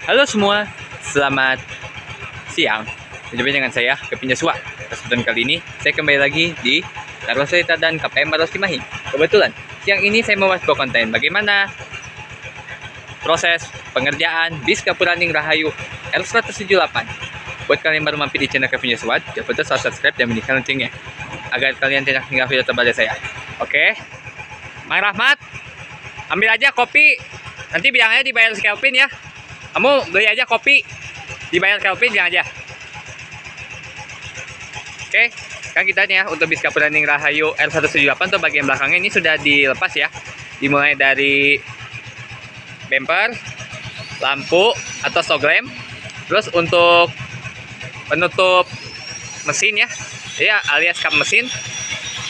Halo semua, selamat siang. Berjumpa dengan saya, Kevin Joshua. Kesempatan kali ini, saya kembali lagi di Darul Cerita dan KPM Baros Cimahi. Kebetulan, siang ini saya mau sebuah konten bagaimana proses pengerjaan bis Kapuraning Rahayu R178. Buat kalian baru mampir di channel Kevin Joshua, jangan lupa subscribe dan bunyikan loncengnya agar kalian tidak ketinggalan video terbaru saya. Oke, Mang Rahmat, ambil aja kopi. Nanti bilangnya dibayar si Kelvin ya. Kamu beli aja kopi, dibayar Kelvin bilang aja. Oke, kan kita nih ya untuk bis Kapuraning Rahayu R178 tuh bagian belakangnya ini sudah dilepas ya. Dimulai dari bumper, lampu atau shock-lamp, terus untuk penutup mesin ya, alias kap mesin.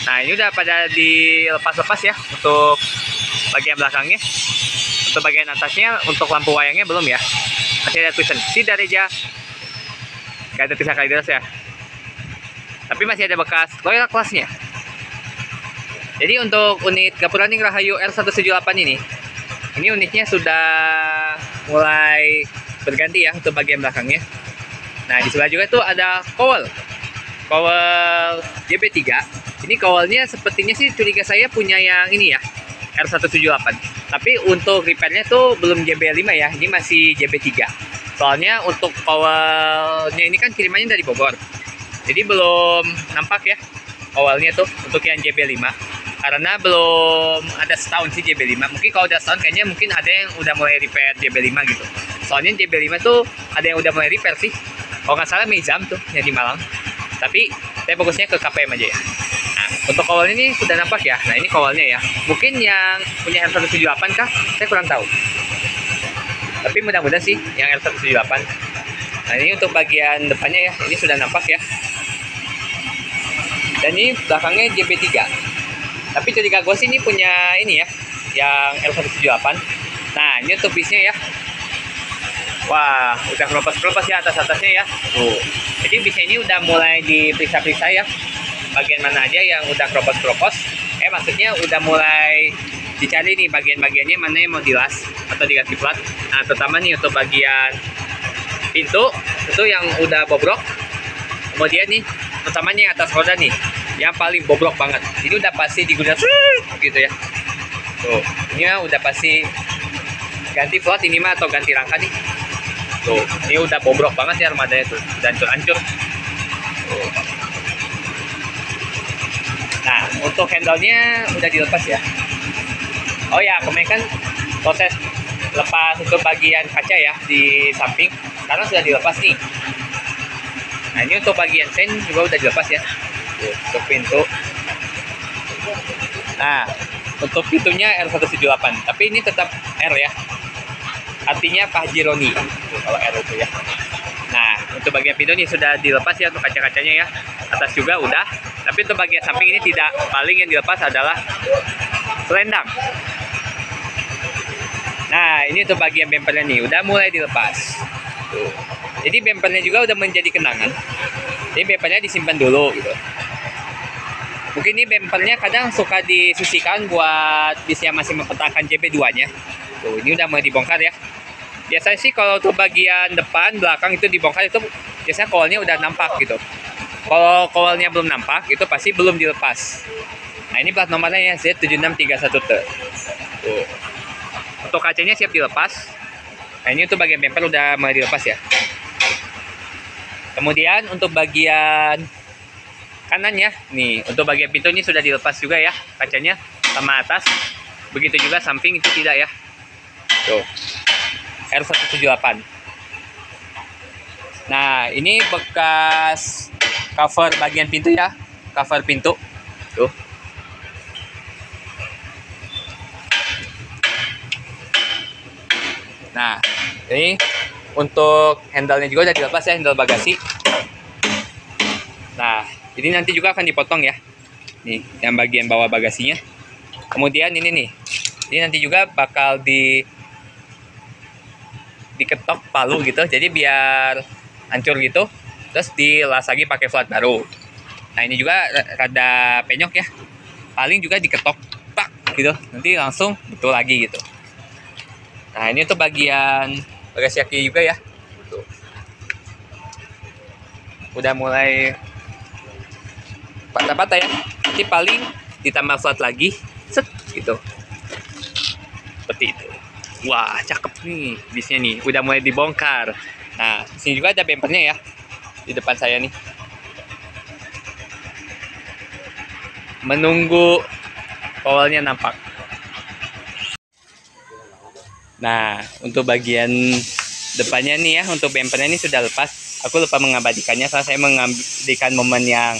Nah ini udah pada dilepas-lepas ya untuk bagian belakangnya. Untuk bagian atasnya, untuk lampu wayangnya belum ya, masih ada tulisan Sidareja, gak ada tulisan Kalideres ya, tapi masih ada bekas loyal kelasnya. Jadi untuk unit Kapuraning Rahayu R178 ini unitnya sudah mulai berganti ya untuk bagian belakangnya. Nah di sebelah juga tuh ada kowel JB3. Ini kowelnya sepertinya sih curiga saya punya yang ini ya, R178. Tapi untuk repairnya tuh belum JB5 ya, ini masih JB3. Soalnya untuk kowelnya ini kan kirimannya dari Bogor, jadi belum nampak ya kowelnya tuh untuk yang JB5. Karena belum ada setahun sih JB5. Mungkin kalau udah setahun kayaknya mungkin ada yang udah mulai repair JB5 gitu. Soalnya JB5 tuh ada yang udah mulai repair sih. Kalau nggak salah Mizam tuh yang di Malang. Tapi saya fokusnya ke KPM aja ya. Untuk kowal ini sudah nampak ya. Nah ini kowalnya ya. Mungkin yang punya R178 kah? Saya kurang tahu. Tapi mudah-mudahan sih yang R178. Nah ini untuk bagian depannya ya. Ini sudah nampak ya. Dan ini belakangnya JB3. Tapi curiga gue sih ini punya ini ya, yang R178. Nah ini untuk bisnya ya. Wah udah keropos-keropos ya atas-atasnya ya. Jadi bisnya ini udah mulai diperiksa-periksa ya. Bagian mana aja yang udah keropos-keropos, maksudnya udah mulai dicari nih bagian-bagiannya mana yang mau dilas atau diganti plat. Nah terutama nih untuk bagian pintu itu yang udah bobrok. Kemudian nih utamanya atas roda nih yang paling bobrok banget, ini udah pasti digunakan gitu ya. Tuh ini udah pasti ganti plat ini mah atau ganti rangka nih. Tuh ini udah bobrok banget ya armadanya tuh, udah hancur-hancur. Nah, untuk handle-nya udah dilepas ya. Oh ya, kemarin kan proses lepas untuk bagian kaca ya di samping, sekarang sudah dilepas nih. Nah, ini untuk bagian sen juga udah dilepas ya. Untuk pintu. Nah, untuk pintunya R178, tapi ini tetap R ya. Artinya Pak Jironi kalau R itu ya. Nah, untuk bagian pintu ini sudah dilepas ya untuk kaca-kacanya ya. Atas juga udah. Tapi untuk bagian samping ini tidak. Paling yang dilepas adalah selendang. Nah, ini untuk bagian bempernya nih udah mulai dilepas. Tuh. Jadi bempernya juga udah menjadi kenangan. Jadi bempernya disimpan dulu gitu. Mungkin ini bempernya kadang suka disusikan buat bis yang masih mempertahankan JB2-nya. Tuh, ini udah mulai dibongkar ya. Biasanya sih kalau untuk bagian depan, belakang itu dibongkar itu biasanya kowalnya udah nampak gitu. Kalau kowalnya belum nampak, itu pasti belum dilepas. Nah ini plat nomornya ya Z7631T. Tuh. Untuk kacanya siap dilepas. Nah ini untuk bagian bumper udah mulai dilepas ya. Kemudian untuk bagian kanannya, nih untuk bagian pintu ini sudah dilepas juga ya kacanya sama atas. Begitu juga samping itu tidak ya. Tuh. R178. Nah ini bekas cover bagian pintu ya, cover pintu tuh. Nah ini untuk handle-nya juga udah dilepas ya, handle bagasi. Nah ini nanti juga akan dipotong ya, nih yang bagian bawah bagasinya. Kemudian ini nih, ini nanti juga bakal diketok palu gitu, jadi biar hancur gitu, terus dilas lagi pakai plat baru. Nah ini juga rada penyok ya, paling juga diketok pak gitu, nanti langsung betul lagi gitu. Nah ini tuh bagian bagasi aki juga ya. Tuh. Udah mulai patah-patah ya. Nanti paling ditambah flat lagi, set gitu. Seperti itu. Wah, cakep nih bisnya nih. Udah mulai dibongkar. Nah, di sini juga ada bempernya ya. Di depan saya nih. Menunggu awalnya nampak. Nah, untuk bagian depannya nih ya, untuk bempernya ini sudah lepas. Aku lupa mengabadikannya, soalnya saya mengabadikan momen yang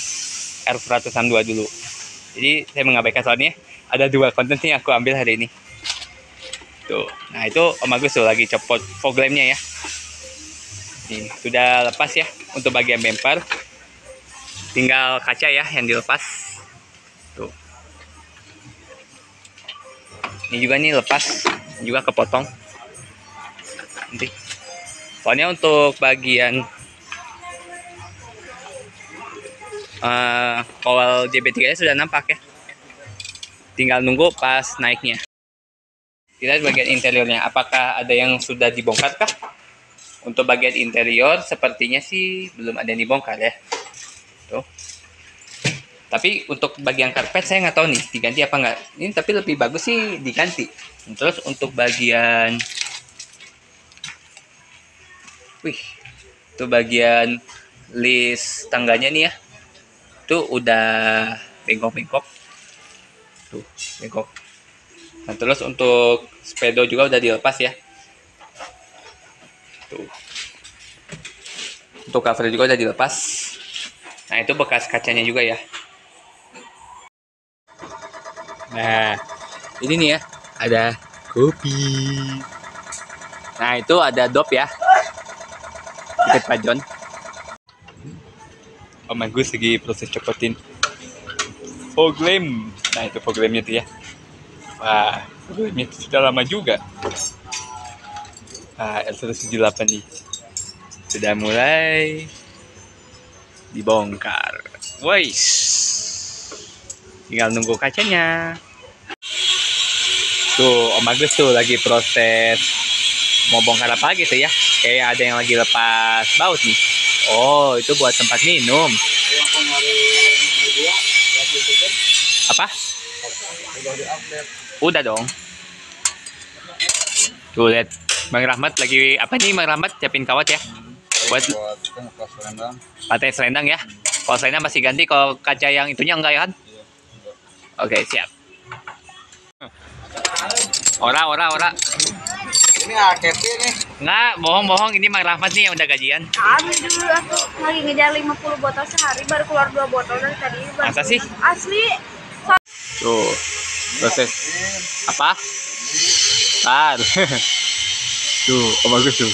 R162 dulu. Jadi saya mengabaikan, soalnya ada 2 konten yang aku ambil hari ini. Tuh, nah itu Om Agus tuh lagi copot fog lampnya ya. Nih, sudah lepas ya untuk bagian bemper. Tinggal kaca ya yang dilepas. Tuh. Ini juga nih lepas, juga kepotong. Nanti. Soalnya untuk bagian kawal JB3 sudah nampak ya. Tinggal nunggu pas naiknya. Kita lihat bagian interiornya, apakah ada yang sudah dibongkar kah? Untuk bagian interior sepertinya sih belum ada yang dibongkar ya. Tuh. Tapi untuk bagian karpet saya nggak tahu nih diganti apa nggak. Ini tapi lebih bagus sih diganti. Terus untuk bagian, itu bagian list tangganya nih ya. Tuh udah bengkok-bengkok. Tuh bengkok. Nah, terus untuk speedo juga udah dilepas ya. Tuh. Untuk cover juga udah dilepas. Nah, itu bekas kacanya juga ya. Nah, ini nih ya, ada kopi. Nah, itu ada dop ya. Dikit pajon. Oh my god, lagi proses copotin fog lamp. Nah, itu fog lampnya tuh ya. Wah, ini sudah lama juga. Nah, R178 nih. Sudah mulai dibongkar. Wais. Tinggal nunggu kacanya. Tuh, Om Agus tuh lagi proses mau bongkar apa gitu ya. Kayak ada yang lagi lepas baut nih. Oh, itu buat tempat minum. Apa? Udah dong. Tuh lihat, Bang Rahmat lagi apa nih Bang Rahmat siapin kawat ya? Buat pakai selendang ya. Kalau selendang masih ganti, kalau kaca yang itunya enggak ya kan? Oke, siap. Ora. Ini Aketi nih. Enggak, bohong, ini Bang Rahmat nih yang udah gajian. Habis dulu aku lagi ngejar 50 botol sehari, baru keluar 2 botol dari tadi. Masa sih? Asli. Tuh, proses apa? Tar. Tuh, oh bagus tuh.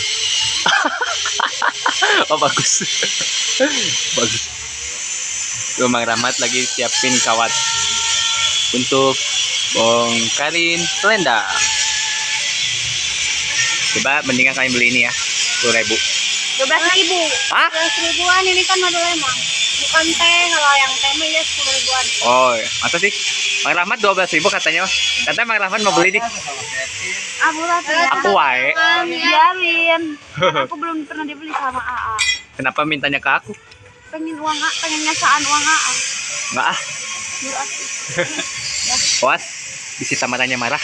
Oh bagus. Bagus. Tuh, Bang Rahmat lagi siapin kawat untuk bongkarin selendang. Coba mendingan kalian beli ini ya, 10.000. 12.000. Hah? 12.000-an ini kan madu lemon. Bukan teh, kalau yang teh mah ya 10.000-an. Oh, masa sih? Bang Rahmat 12.000 katanya. Katanya Bang Rahmat mau beli nih. Aku wae. Biarin. Aku belum pernah dibeli sama AA. Kenapa mintanya ke aku? Pengen uang AA, pengen nyasaan uang AA. Enggak ah. Puas. Bisi tamarannya marah.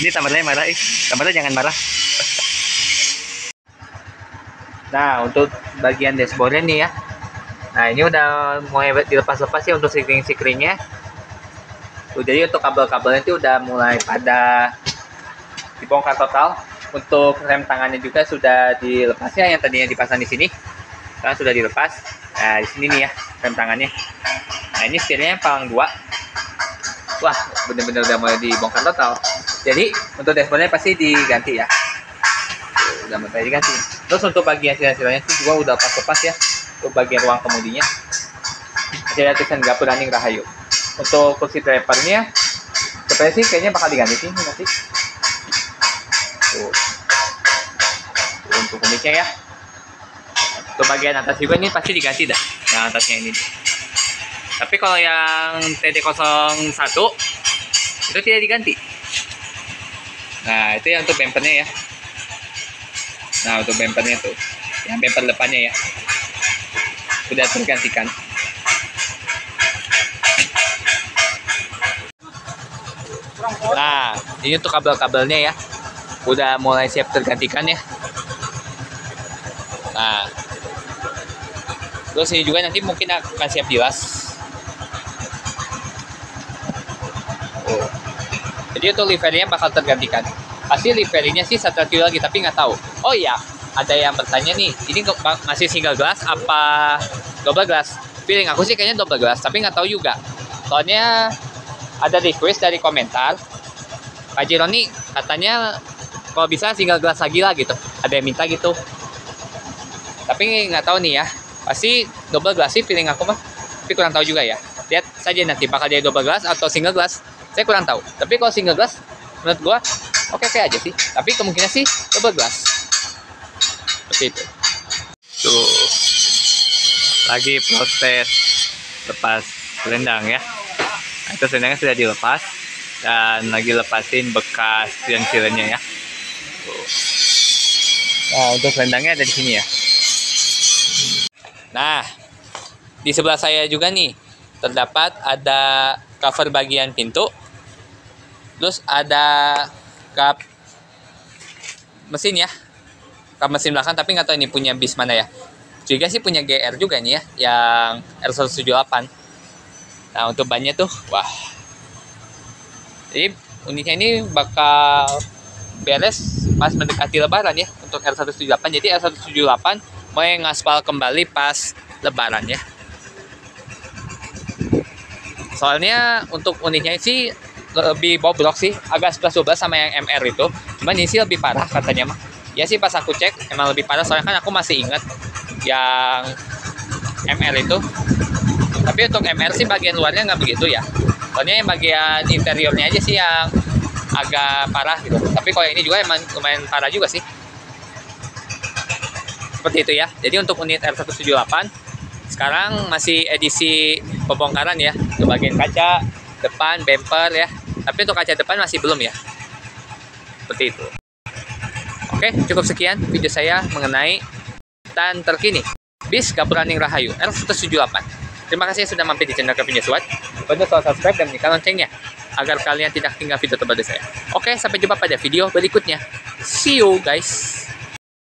Ini tamarannya marah, tamaran jangan marah. Nah, untuk bagian dashboardnya nih ya. Nah, ini udah mulai dilepas-lepas ya untuk sikring-sikringnya. Jadi untuk kabel-kabelnya itu udah mulai pada dibongkar total. Untuk rem tangannya juga sudah dilepas ya, yang tadinya dipasang di sini. Sekarang sudah dilepas. Nah, di sini nih ya rem tangannya. Nah, ini setirnya palang 2. Wah, bener-bener udah mulai dibongkar total. Jadi untuk dashboardnya pasti diganti ya. Udah mulai diganti. Terus untuk bagian sila-silanya itu juga udah pas-lepas ya. Untuk bagian ruang kemudinya ada tulisan Gapura Ning Rahayu. Untuk kursi drivernya sepertinya sih kayaknya bakal diganti sih nanti. Tuh. Untuk kumisnya ya. Untuk bagian atas juga ini pasti diganti dah. Yang atasnya ini. Tapi kalau yang TD01 itu tidak diganti. Nah, itu yang untuk bempernya ya. Nah, untuk bempernya tuh, yang bemper depannya ya, sudah tergantikan. Nah, ini tuh kabel-kabelnya ya, udah mulai siap tergantikan ya. Nah, terus ini juga nanti mungkin akan siap dilas. Oh. Jadi untuk liverinya bakal tergantikan. Pasti liverinya sih satu kilo lagi, tapi nggak tahu. Oh iya, ada yang bertanya nih, ini masih single glass apa double glass? Feeling aku sih kayaknya double glass, tapi nggak tahu juga. Soalnya ada request dari komentar, Pak Jironi katanya kalau bisa single glass lagi lah gitu. Ada yang minta gitu. Tapi nggak tahu nih ya. Pasti double glass sih feeling aku mah. Tapi kurang tahu juga ya. Lihat saja nanti bakal jadi double glass atau single glass. Saya kurang tahu. Tapi kalau single glass menurut gua oke aja sih. Tapi kemungkinan sih double glass. Seperti itu. Tuh. Lagi proses lepas selendang ya. Nah, itu selendangnya sudah dilepas dan lagi lepasin bekas silen-silennya ya. Tuh. Nah, untuk selendangnya ada di sini ya. Nah, di sebelah saya juga nih terdapat ada cover bagian pintu. Terus ada kap mesin ya. Kap mesin belakang, tapi nggak tahu ini punya bis mana ya. Juga sih punya GR juga nih ya, yang R178. Nah, untuk bannya tuh, wah. Jadi unitnya ini bakal beres pas mendekati lebaran ya untuk R178. Jadi R178 mau ngaspal kembali pas lebaran ya. Soalnya untuk unitnya sih lebih bobrok sih, agak 11-12 sama yang MR itu. Cuman ini sih lebih parah katanya mah. Ya sih pas aku cek emang lebih parah, soalnya kan aku masih ingat yang MR itu. Tapi untuk MR sih bagian luarnya nggak begitu ya. Soalnya yang bagian interiornya aja sih yang agak parah gitu. Tapi kalau ini juga emang lumayan parah juga sih. Seperti itu ya. Jadi untuk unit R178 sekarang masih edisi pembongkaran ya. Ke bagian kaca depan, bumper ya. Tapi untuk kaca depan masih belum ya. Seperti itu. Oke, cukup sekian video saya mengenai dan terkini bis Gapuraning Rahayu R178. Terima kasih sudah mampir di channel Kevin Yeswat. Bantu subscribe dan nyalakan loncengnya agar kalian tidak tinggal video terbaru saya. Oke, sampai jumpa pada video berikutnya. See you guys.